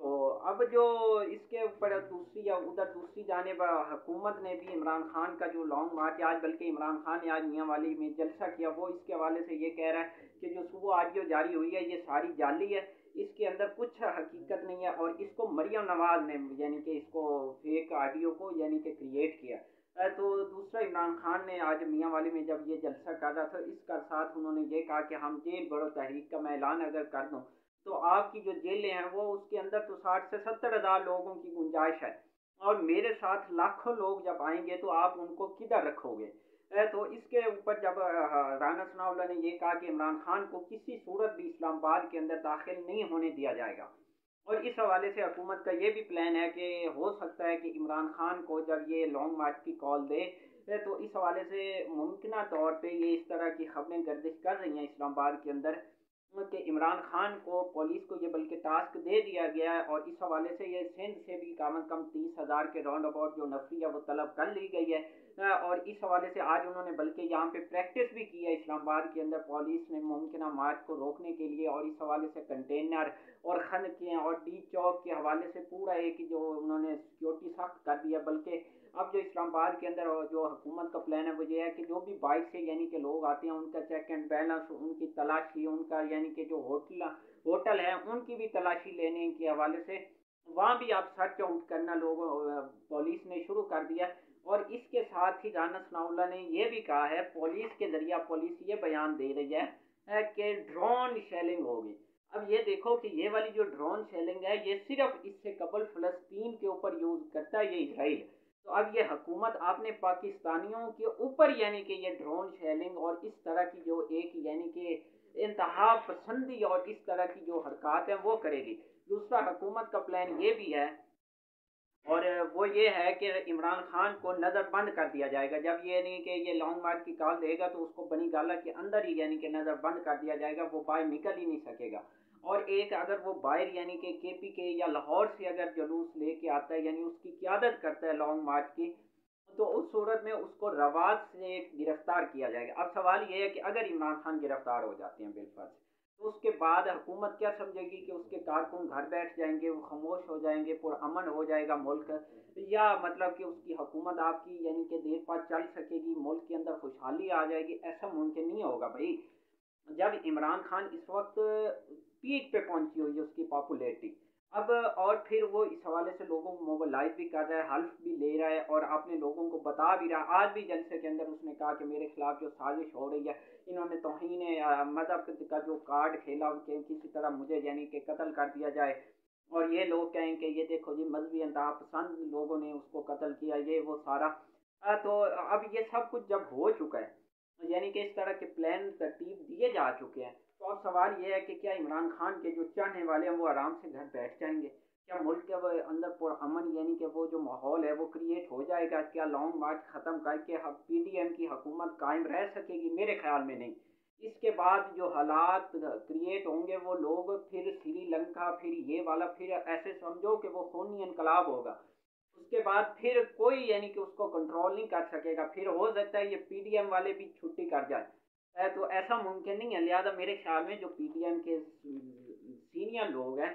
تو اب جو اس کے اوپر دوسری یا ادھر دوسری جانب حکومت نے بھی عمران خان کا جو لانگ مارچ آج، بلکہ عمران خان نے آج میاں والی میں جلسہ کیا، وہ اس کے حوالے سے یہ کہہ رہا ہے کہ جو صبح آڈیو جاری ہوئی ہے یہ ساری جعلی ہے، اس کے اندر کچھ حقیقت نہیں ہے، اور اس کو مریم نواز نے یعنی کہ اس کو فیک آڈیو کو یعنی کہ کریٹ کیا۔ تو دوسرا عمران خان نے آج میاں والی میں جب یہ جلسہ کر رہا تھا، اس کا ساتھ انہوں نے یہ کہا کہ ہم جیل بڑھو تحریک کا میں اعلان اگر کر دوں تو آپ کی جو جیلیں ہیں وہ اس کے اندر تو 60 سے 70 ہزار لوگوں کی گنجائش ہے، اور میرے ساتھ لاکھوں لوگ جب آئیں گے تو آپ ان کو کدھر رکھو گے؟ تو اس کے اوپر جب رانا ثناء اللہ نے یہ کہا کہ عمران خان کو کسی صورت بھی اسلام آباد کے اندر داخل نہیں ہونے دیا جائے گا، اور اس حوالے سے حکومت کا یہ بھی پلان ہے کہ ہو سکتا ہے کہ عمران خان کو جب یہ لانگ مارچ کی کال دے تو اس حوالے سے ممکنہ طور پہ یہ اس طرح کی خبریں گردش کر رہی ہیں اسلام آباد کے اندر کہ عمران خان کو پولیس کو یہ بلکہ ٹاسک دے دیا گیا ہے، اور اس حوالے سے یہ سندھ سے بھی کم از کم 30 ہزار کے راؤنڈ اباؤٹ جو نفری ہے وہ طلب کر لی گئی ہے، اور اس حوالے سے آج انہوں نے بلکہ یہاں پہ پریکٹس بھی کی ہے اسلام آباد کے اندر پولیس نے ممکنہ مارچ کو روکنے کے لیے، اور اس حوالے سے کنٹینر اور خندقیں اور ڈی چوک کے حوالے سے پورا ایک جو انہوں نے سیکورٹی سخت کر دیا، بلکہ اب جو اسلام آباد کے اندر جو حکومت کا پلان ہے وہ یہ ہے کہ جو بھی بائک سے یعنی کہ لوگ آتے ہیں ان کا چیک اینڈ بیلنس، ان کی تلاشی، ان کا یعنی کہ جو ہوٹل ہے ان کی بھی تلاشی لینے کے حوالے سے وہاں بھی آپ سرچ آؤٹ کرنا لوگوں پولیس نے شروع کر دیا، اور اس کے ساتھ ہی رانا ثناء اللہ نے یہ بھی کہا ہے پولیس کے ذریعہ پولیس یہ بیان دے رہی ہے کہ ڈرون شیلنگ ہوگی۔ اب یہ دیکھو کہ یہ والی جو ڈرون شیلنگ ہے یہ صرف اس سے قبل فلسطین کے اوپر یوز کرتا ہے یہ اسرائیل، تو اب یہ حکومت آپ نے پاکستانیوں کے اوپر یعنی کہ یہ ڈرون شیلنگ اور اس طرح کی جو ایک یعنی کہ انتہا پسندی اور اس طرح کی جو حرکات ہیں وہ کرے گی۔ دوسرا حکومت کا پلان یہ بھی ہے، اور وہ یہ ہے کہ عمران خان کو نظر بند کر دیا جائے گا، جب یہ نہیں کہ یہ لانگ مارچ کی کال دے گا تو اس کو بنی گالہ کے اندر ہی یعنی کہ نظر بند کر دیا جائے گا، وہ باہر نکل ہی نہیں سکے گا، اور ایک اگر وہ باہر یعنی کہ کے پی کے یا لاہور سے اگر جلوس لے کے آتا ہے یعنی اس کی قیادت کرتا ہے لانگ مارچ کی، تو اس صورت میں اس کو روات سے گرفتار کیا جائے گا۔ اب سوال یہ ہے کہ اگر عمران خان گرفتار ہو جاتے ہیں بالفرض تو اس کے بعد حکومت کیا سمجھے گی کہ اس کے کارکن گھر بیٹھ جائیں گے، وہ خاموش ہو جائیں گے، پرامن ہو جائے گا ملک، یا مطلب کہ اس کی حکومت آپ کی یعنی کہ دیر پا چل سکے گی، ملک کے اندر خوشحالی آ جائے گی؟ ایسا ممکن نہیں ہوگا بھائی، جب عمران خان اس وقت پیک پہ پہنچی ہوئی ہے اس کی پاپولیرٹی، اب اور پھر وہ اس حوالے سے لوگوں کو موبلائز بھی کر رہا ہے، حلف بھی لے رہا ہے، اور اپنے لوگوں کو بتا بھی رہا ہے، آج بھی جلسے کے اندر اس نے کہا کہ میرے خلاف جو سازش ہو رہی ہے، انہوں نے توہین مذہب کا جو کارڈ کھیلا کہ کسی طرح مجھے یعنی کہ قتل کر دیا جائے، اور یہ لوگ کہیں کہ یہ دیکھو جی مذہبی انتہا پسند لوگوں نے اس کو قتل کیا، یہ وہ سارا تو اب یہ سب کچھ جب ہو چکا ہے یعنی کہ اس طرح کے پلان ترتیب دیے جا چکے ہیں، تو اب سوال یہ ہے کہ کیا عمران خان کے جو چاہنے والے ہیں وہ آرام سے گھر بیٹھ جائیں گے؟ کیا ملک کے اندر پرامن یعنی کہ وہ جو ماحول ہے وہ کریٹ ہو جائے گا؟ کیا لانگ مارچ ختم کر کے پی ڈی ایم کی حکومت قائم رہ سکے گی؟ میرے خیال میں نہیں۔ اس کے بعد جو حالات کریٹ ہوں گے وہ لوگ پھر سری لنکا، پھر یہ والا، پھر ایسے سمجھو کہ وہ خونی انقلاب ہوگا، اس کے بعد پھر کوئی یعنی کہ اس کو کنٹرول نہیں کر سکے گا، پھر ہو سکتا ہے یہ پی ڈی ایم والے بھی چھٹی کر جائیں، تو ایسا ممکن نہیں ہے، لہذا میرے خیال میں جو پی ڈی ایم کے سینئر لوگ ہیں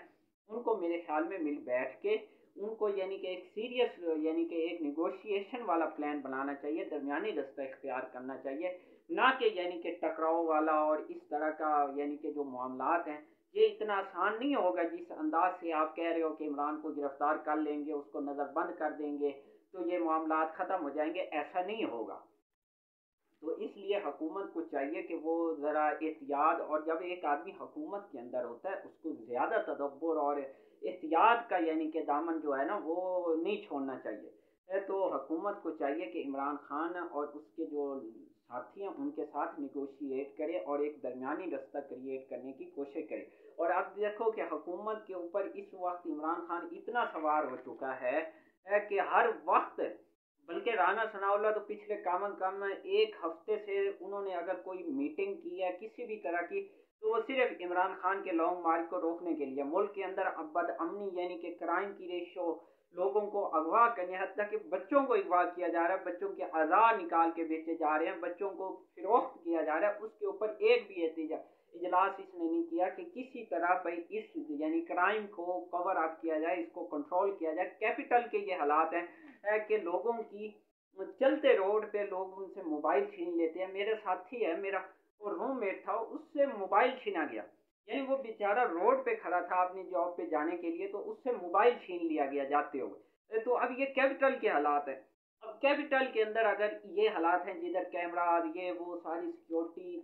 ان کو میرے خیال میں مل بیٹھ کے ان کو یعنی کہ ایک سیریس یعنی کہ ایک نیگوشیشن والا پلان بنانا چاہیے، درمیانی رستہ اختیار کرنا چاہیے، نہ کہ یعنی کہ ٹکراؤ والا اور اس طرح کا یعنی کہ جو معاملات ہیں یہ اتنا آسان نہیں ہوگا جس انداز سے آپ کہہ رہے ہو کہ عمران کو گرفتار کر لیں گے، اس کو نظر بند کر دیں گے تو یہ معاملات ختم ہو جائیں گے، ایسا نہیں ہوگا۔ تو اس لیے حکومت کو چاہیے کہ وہ ذرا احتیاط، اور جب ایک آدمی حکومت کے اندر ہوتا ہے اس کو زیادہ تدبر اور احتیاط کا یعنی کہ دامن جو ہے نا وہ نہیں چھوڑنا چاہیے، تو حکومت کو چاہیے کہ عمران خان اور اس کے جو ساتھی ہیں ان کے ساتھ نیگوشیٹ کرے اور ایک درمیانی رستہ کریٹ کرنے کی کوشش کرے۔ اور اب دیکھو کہ حکومت کے اوپر اس وقت عمران خان اتنا سوار ہو چکا ہے کہ ہر وقت، بلکہ رانا ثناء اللہ تو پچھلے کم از کم ایک ہفتے سے انہوں نے اگر کوئی میٹنگ کی ہے کسی بھی طرح کی تو وہ صرف عمران خان کے لانگ مارچ کو روکنے کے لیے، ملک کے اندر بد امنی یعنی کہ کرائم کی ریشو، لوگوں کو اغوا کرنے، حتیٰ کہ بچوں کو اغوا کیا جا رہا ہے، بچوں کے اعضاء نکال کے بیچے جا رہے ہیں، بچوں کو فروخت کیا جا رہا ہے، اس کے اوپر ایک بھی اجلاس اس نے نہیں کیا کہ کسی طرح بھائی اس یعنی کرائم کو کور اپ کیا جائے، اس کو کنٹرول کیا جائے۔ کیپٹل کے یہ حالات ہیں کہ لوگوں کی چلتے روڈ پہ لوگ ان سے موبائل چھین لیتے ہیں۔ میرے ساتھی ہے، میرا روم میٹ تھا، اس سے موبائل چھینا گیا، یعنی وہ بیچارہ روڈ پہ کھڑا تھا اپنی جاب پہ جانے کے لیے، تو اس سے موبائل چھین لیا گیا جاتے ہوئے۔ تو اب یہ کیپٹل کے حالات ہیں۔ اب کیپٹل کے اندر اگر یہ حالات ہیں جدھر کیمرہ یہ وہ ساری سیکیورٹی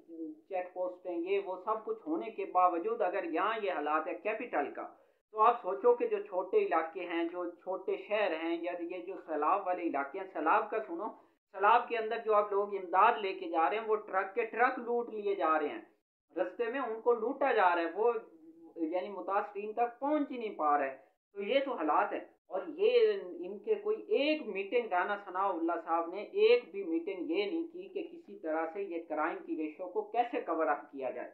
چیک پوسٹیں یہ وہ سب کچھ ہونے کے باوجود اگر یہاں یہ حالات ہے کیپٹل کا، تو آپ سوچو کہ جو چھوٹے علاقے ہیں، جو چھوٹے شہر ہیں، یا یہ جو سیلاب والے علاقے ہیں، سیلاب کا سنو، سیلاب کے اندر جو آپ لوگ امداد لے کے جا رہے ہیں وہ ٹرک کے ٹرک لوٹ لیے جا رہے ہیں، رستے میں ان کو لوٹا جا رہا ہے، وہ یعنی متاثرین تک پہنچ ہی نہیں پا رہا ہے۔ تو یہ تو حالات ہیں۔ اور یہ ان کے کوئی ایک میٹنگ رانا ثناء اللہ صاحب نے ایک بھی میٹنگ یہ نہیں کی کہ کسی طرح سے یہ کرائم کی ریشو کو کیسے کور اپ کیا جائے۔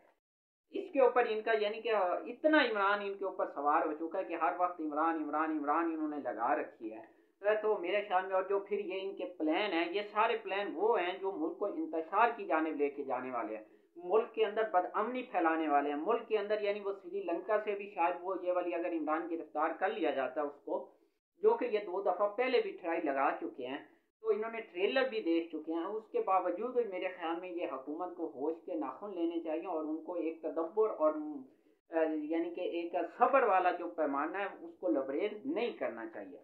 اس کے اوپر ان کا یعنی کہ اتنا عمران ان کے اوپر سوار ہو چکا ہے کہ ہر وقت عمران عمران عمران انہوں نے لگا رکھی ہے۔ تو میرے خیال میں، اور جو پھر یہ ان کے پلان ہیں، یہ سارے پلان وہ ہیں جو ملک کو انتشار کی جانب لے کے جانے والے ہیں، ملک کے اندر بدامنی پھیلانے والے ہیں، ملک کے اندر یعنی وہ سری لنکا سے بھی شاید وہ یہ والی اگر عمران گرفتار کر لیا جاتا ہے اس کو، جو کہ یہ 2 دفعہ پہلے بھی ٹرائی لگا چکے ہیں، تو انہوں نے ٹریلر بھی دیکھ چکے ہیں، اس کے باوجود میرے خیال میں یہ حکومت کو ہوش کے ناخن لینے چاہیے اور ان کو ایک تدبر اور یعنی کہ ایک صبر والا جو پیمانہ ہے اس کو لبریز نہیں کرنا چاہیے۔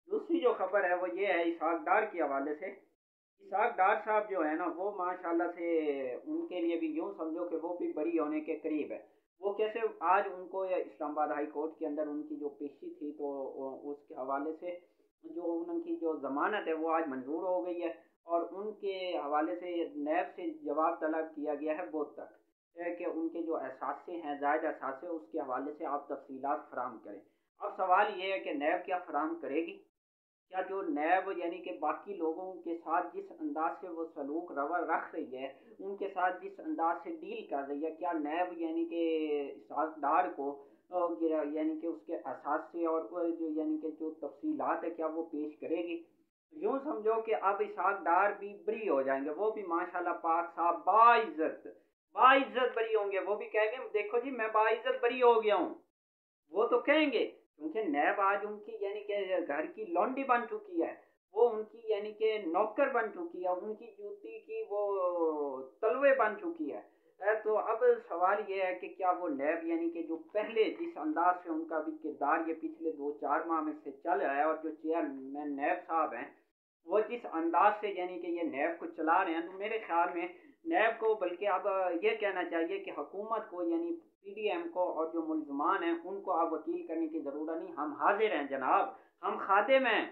دوسری جو خبر ہے وہ یہ ہے اسحاق ڈار کے حوالے سے۔ اسحاق ڈار صاحب جو ہے نا، وہ ماشاءاللہ سے ان کے لیے بھی یوں سمجھو کہ وہ بھی بری ہونے کے قریب ہے۔ وہ کیسے، آج ان کو اسلام آباد ہائی کورٹ کے اندر ان کی جو پیشی تھی تو اس کے حوالے سے جو ان کی جو ضمانت ہے وہ آج منظور ہو گئی ہے، اور ان کے حوالے سے نیب سے جواب طلب کیا گیا ہے بہت تک کہ ان کے جو اثاثے ہیں، زائد اثاثے، اس کے حوالے سے آپ تفصیلات فراہم کریں۔ اب سوال یہ ہے کہ نیب کیا فراہم کرے گی؟ کیا جو نیب یعنی کہ باقی لوگوں کے ساتھ جس انداز سے وہ سلوک روا رکھ رہی ہے، ان کے ساتھ جس انداز سے ڈیل کر رہی ہے، کیا نیب یعنی کہ اسحاق ڈار کو یعنی کہ اس کے اثاثے اور جو یعنی کہ جو تفصیلات ہے کیا وہ پیش کرے گی؟ یوں سمجھو کہ اب اسحاق ڈار بھی بری ہو جائیں گے، وہ بھی ماشاءاللہ پاک صاحب باعزت باعزت بری ہوں گے، وہ بھی کہیں گے دیکھو جی میں باعزت بری ہو گیا ہوں، وہ تو کہیں گے، کیونکہ نیب آج ان کی یعنی کہ گھر کی لونڈی بن چکی ہے، وہ ان کی یعنی کہ نوکر بن چکی ہے، ان کی جوتی کی وہ تلوے بن چکی ہے۔ تو اب سوال یہ ہے کہ کیا وہ نیب یعنی کہ جو پہلے جس انداز سے ان کا بھی کردار یہ پچھلے 2-4 ماہ میں سے چل رہا ہے، اور جو چیئرمین نیب صاحب ہیں وہ جس انداز سے یعنی کہ یہ نیب کو چلا رہے ہیں، تو میرے خیال میں نیب کو بلکہ اب یہ کہنا چاہیے کہ حکومت کو یعنی پی ڈی ایم کو اور جو ملزمان ہیں ان کو اب وکیل کرنے کی ضرورت نہیں، ہم حاضر ہیں جناب، ہم خادم ہیں،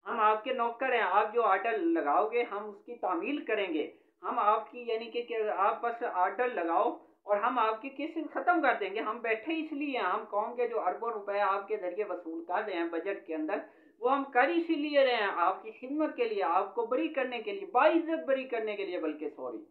ہم آپ کے نوکر ہیں، آپ جو آرڈر لگاؤ گے ہم اس کی تعمیل کریں گے، ہم آپ کی یعنی کہ آپ بس آرڈر لگاؤ اور ہم آپ کی کیسز ختم کر دیں گے۔ ہم بیٹھے اس لیے ہیں، ہم قوم کے جو اربوں روپے آپ کے ذریعے وصول کر رہے ہیں بجٹ کے اندر، وہ ہم کر اسی لیے رہے ہیں، آپ کی خدمت کے لیے، آپ کو بری کرنے کے لیے، باعزت بری کرنے کے لیے، بلکہ سوری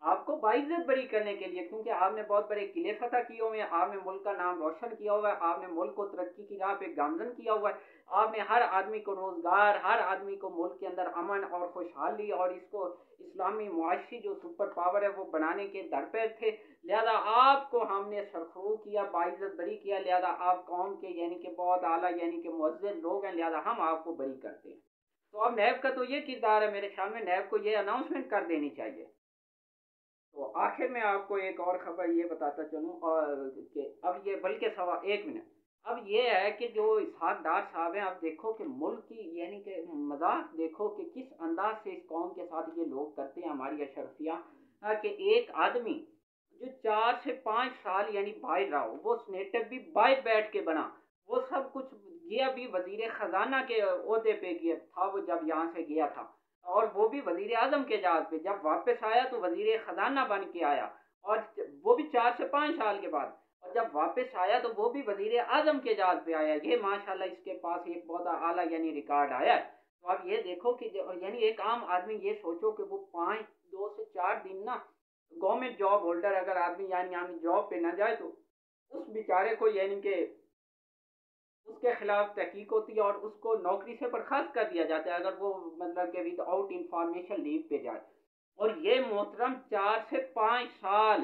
آپ کو باعزت بری کرنے کے لیے، کیونکہ آپ نے بہت بڑے قلعے فتح کیے ہوئے ہیں، آپ نے ملک کا نام روشن کیا ہوا ہے، آپ نے ملک کو ترقی کی راہ پہ گامزن کیا ہوا ہے، آپ نے ہر آدمی کو روزگار، ہر آدمی کو ملک کے اندر امن اور خوشحالی اور اس کو اسلامی معاشی جو سپر پاور ہے وہ بنانے کے در پہ تھے، لہذا آپ کو ہم نے سرخرو کیا، باعزت بری کیا، لہذا آپ قوم کے یعنی کہ بہت اعلیٰ یعنی کہ معزز لوگ ہیں، لہذا ہم آپ کو بری کرتے ہیں۔ تو اب نیب کا تو یہ کردار ہے، میرے خیال میں نیب کو یہ اناؤنسمنٹ کر دینی چاہیے۔ تو آخر میں آپ کو ایک اور خبر یہ بتاتا چلوں، اور کہ اب یہ بلکہ ایک منٹ، اب یہ ہے کہ جو اسحاق ڈار صاحب ہیں، اب دیکھو کہ ملک کی یعنی کہ مذاق دیکھو کہ کس انداز سے اس قوم کے ساتھ یہ لوگ کرتے ہیں، ہماری اشرفیہ، کہ ایک آدمی جو 4 سے 5 سال یعنی باہر رہا ہو، وہ سینیٹر بھی باہر بیٹھ کے بنا، وہ سب کچھ گیا بھی وزیر خزانہ کے عہدے پہ گیا تھا وہ جب یہاں سے گیا تھا، اور وہ بھی وزیر اعظم کے جہاز پہ، جب واپس آیا تو وزیر خزانہ بن کے آیا، اور وہ بھی 4 سے 5 سال کے بعد، اور جب واپس آیا تو وہ بھی وزیر اعظم کے جہاز پہ آیا، یہ ماشاءاللہ اس کے پاس ایک بہت اعلیٰ یعنی ریکارڈ آیا ہے۔ تو اب یہ دیکھو کہ یعنی ایک عام آدمی یہ سوچو کہ وہ 2 سے 4 دن نا گورنمنٹ جاب ہولڈر اگر آدمی یعنی جاب پہ نہ جائے تو اس بیچارے کو یعنی کہ اس کے خلاف تحقیق ہوتی ہے اور اس کو نوکری سے برخاست کر دیا جاتا ہے اگر وہ مطلب کہ ود آؤٹ انفارمیشن لیو پہ جائے، اور یہ محترم 4 سے 5 سال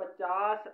50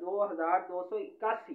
2281,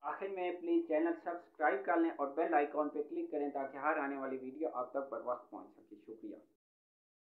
آخر میں پلیز چینل سبسکرائب کر لیں اور بیل آئیکن پہ کلک کریں تاکہ ہر آنے والی ویڈیو آپ تک بر وقت پہنچ سکے۔ شکریہ۔